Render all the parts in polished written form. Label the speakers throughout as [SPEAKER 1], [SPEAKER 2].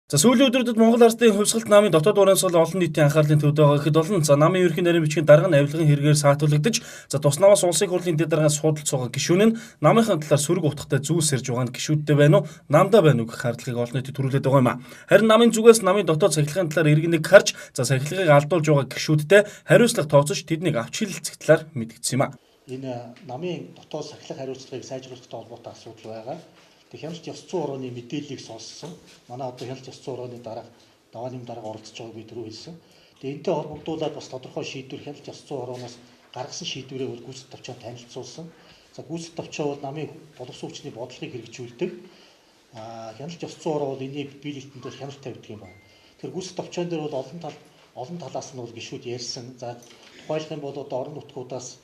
[SPEAKER 1] За сүүлийн өдрүүдэд Монгол Ардын хувьсгалт намын дотоод уран сул олон нийтийн анхаарлын төвд байгаа гэхэд болон намын ерөнхий нарийн бичгийн дарга нь авилгын хэрэгээр саатуулагдаж тус намаас улсын хурлын дэд даргаас судалж байгаа гишүүн нь намынхаа талаар сөрөг утгатай зүйл сэрж байгаа нь гишүүдтэй байна уу, намдаа байна уу гэх хардлагыг олон нийтэд төрүүлээд байгаа юм а. Харин намын зүгээс намын дотоод сахилгын талаар иргэнэг харж сахилгыг алдуулж байгаа гишүүдтэй хариуцлага тооцож тэднийг авч хилэлцэх талаар мэдгдсэн юм а.
[SPEAKER 2] Энэ намын дотоод сахилгын хариуцлагыг сайжруулах холбоотой асуудал байгаа. Хяналт ёс зүйн орооны мэдээллийг сонссон. Манай одоо хяналт ёс зүйн орооны дарга давааны дарга оролцож байгааг би түрүү хэлсэн. Тэгээ энэтэй холбогдуулаад бас тодорхой шийдвэр хяналт ёс зүйн орооноос гаргасан шийдвэрээ бол гүйцэтгэх товчоо танилцуулсан. За гүйцэтгэх товчоо бол намын боловсон хүчний бодлогыг хэрэгжүүлдэг. Хяналт ёс зүйн ороо бол энийг биелэлтэнд бол хяналт тавьдаг юм байна. Тэгэхээр гүйцэтгэх товчоон дээр бол олон талаас нь бол гишүүд ярьсан. За тухайлах юм бол одоо орон нутгуудаас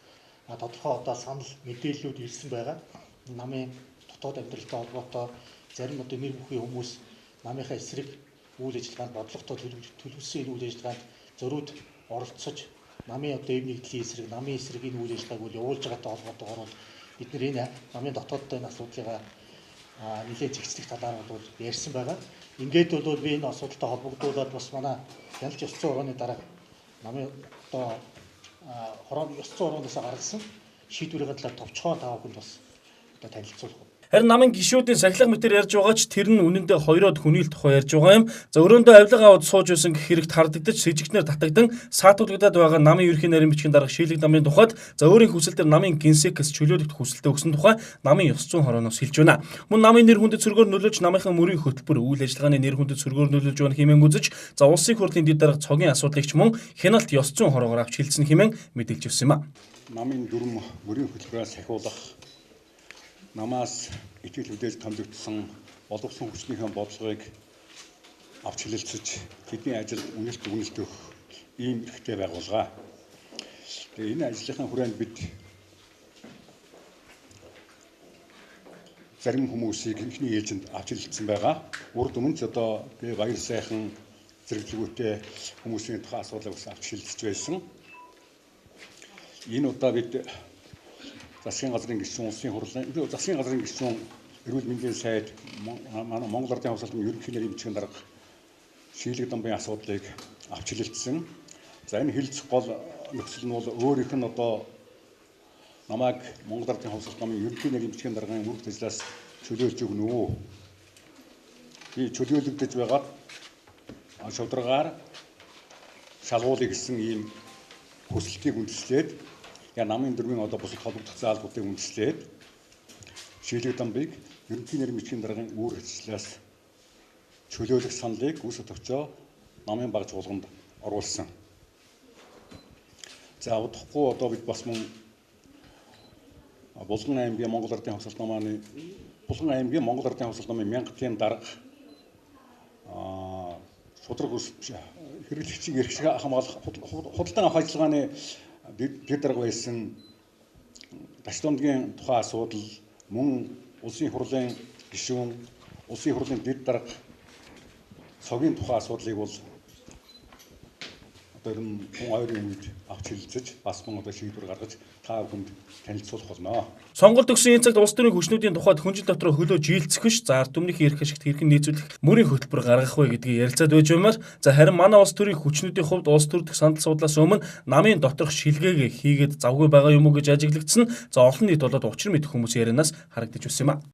[SPEAKER 2] тодорхой одоо санал мэдээллүүд ирсэн байгаа. Намын дотоод амьдралтай холбоотой зарим одоо нэр бүхий хүмүүс намынхаа эсрэг үйл ажиллагаанд бодлоготой төлөвлөсөн үйл ажиллагаанд зөрүүд оролцож намын одоо эв нэгдлийн эсрэг, намын эсрэг энэ үйл ажиллагааг үл явуулж байгаатай холбоотойгоор бид нэр энэ намын дотоодтой энэ асуудлыг нэлээд зэгцлэх талаар бол ярьсан байгаа. Ингээд бол би энэ асуудалтай холбогдуулаад бас манай хяналт ёс зүйн орооны дарга намын одоо ёс зүйн орооноос гаргасан шийдвэрийн талаар товчхон тав хүнд бас одоо танилцуулах.
[SPEAKER 1] Харин намын гишүүдийн сахилга мэтэр ярьж байгаа ч тэр нь үнэндээ хоёроод хүнийл тухай ярьж байгаа юм. За өрөөндөө авилга аваад сууж байсан гэх хэрэгт хардагдаж сэжигтнэр татагдан саатуулгадаад байгаа намын ерөнхий нарийн бичгийн дарга Шилэг намын тухайд за өөрийн хүсэл дээр намын генсекс чөлөөлөлт хүсэлтэд өгсөн тухай намын ёс зүйн хорооноос хэлж байна. Мөн намын нэр хүндэд сөргөөр нөлөөлж намынхаа мөрийн хөтөлбөр үйл ажиллагааны нэр хүндэд сөргөөр нөлөөлж байна хэмээн үзэж за улсын хурлын дэд дарга цогийн асуудлыг ч мөн хяналт ёс зүйн хороогоор авч хэлсэн хэмээн мэдээлж өгсөн юм а.
[SPEAKER 3] Намын дүрм мөрийн хөтөлбөрөөс сахиулах намаас итгэл үдээж томдогдсон боловсон хүчнийхээ бодлогыг авч хилэлцэж тэдний ажилд үнэлт өгөх ийм эрхтэй байгууллага. Тэгээ энэ ажлынхаа хүрээнд бид зарим хүмүүсийг ихний ээлжинд авч хилэлцсэн байгаа. Урд өмнө ч одоо би баяр сайхан зэрэглэгүүтэй хүмүүсийн тухай асуудлыг бас авч хилэлцэж байсан. Энэ удаа бид засгийн газрын гишүүн улсын хурлын засгийн газрын гишүүн эрүүл мэндийн сайд манай Монгол Ардын хувьсгалт ерөнхий нарийн бичгийн дарга Шилэг дамбын асуудлыг авч хилэлцсэн. За энэ хилцэх гол нөхцөл нь бол өөрийнх нь одоо намайг Монгол Ардын хувьсгалт намын ерөнхий нарийн бичгийн даргын мөрөд ажлаас чөлөөлж өгнө үү? Би чөлөөлөгдөж байгаад шударгаар шалгуулъя гэсэн ийм хүсэлтийг үндэслээд намын дөрвийн одоо бусад холбогдох заалбуудыг үндэслээд Шилэг дамбыг ерөнхий нарийн бичгийн даргын үүрэг ажлаас чөлөөлөх саналыг гүйцэтгэх товчоо намын баг чуулганд оруулсан. За удахгүй одоо бид бас мөн Булган аймгийн Монгол Ардын хувьсгалт намын Булган аймгийн Монгол Ардын хувьсгалт намын мянгатын дарга шудраг өсч хэрэглэгчийн эрх шиг хамгаалах худалдан авах ажиллагааны дэд дарга байсан Ташлондгийн тухай асуудал мөн улсын хурлын гишүүн, улсын хурлын дэд дарга цогийн тухай асуудлыг бол одоо энэ ойрын үед авч хилэлцэж бас мөн одоо шийдвэр гаргаж та бүхэнд танилцуулах болно.
[SPEAKER 1] Сонголт өгсөн энэ цагт улс төрийн хүчнүүдийн тухайд хүнжил дотроо хөлөө жилцэх биш за ард түмнийхээ эрх ашигт хэрхэн нийцүүлэх мөрийн хөтөлбөр гаргах вэ гэдгийг ярилцаад байж баймаар за харин манай улс төрийн хүчнүүдийн хувьд улс төрдөх сандал судлаас өмнө намын доторх шилгээг хийгээд завгүй байгаа юм уу гэж ажиглагдсан. За олон нийт болоод учир мэдэх хүмүүс ярианаас харагдаж байна юм а.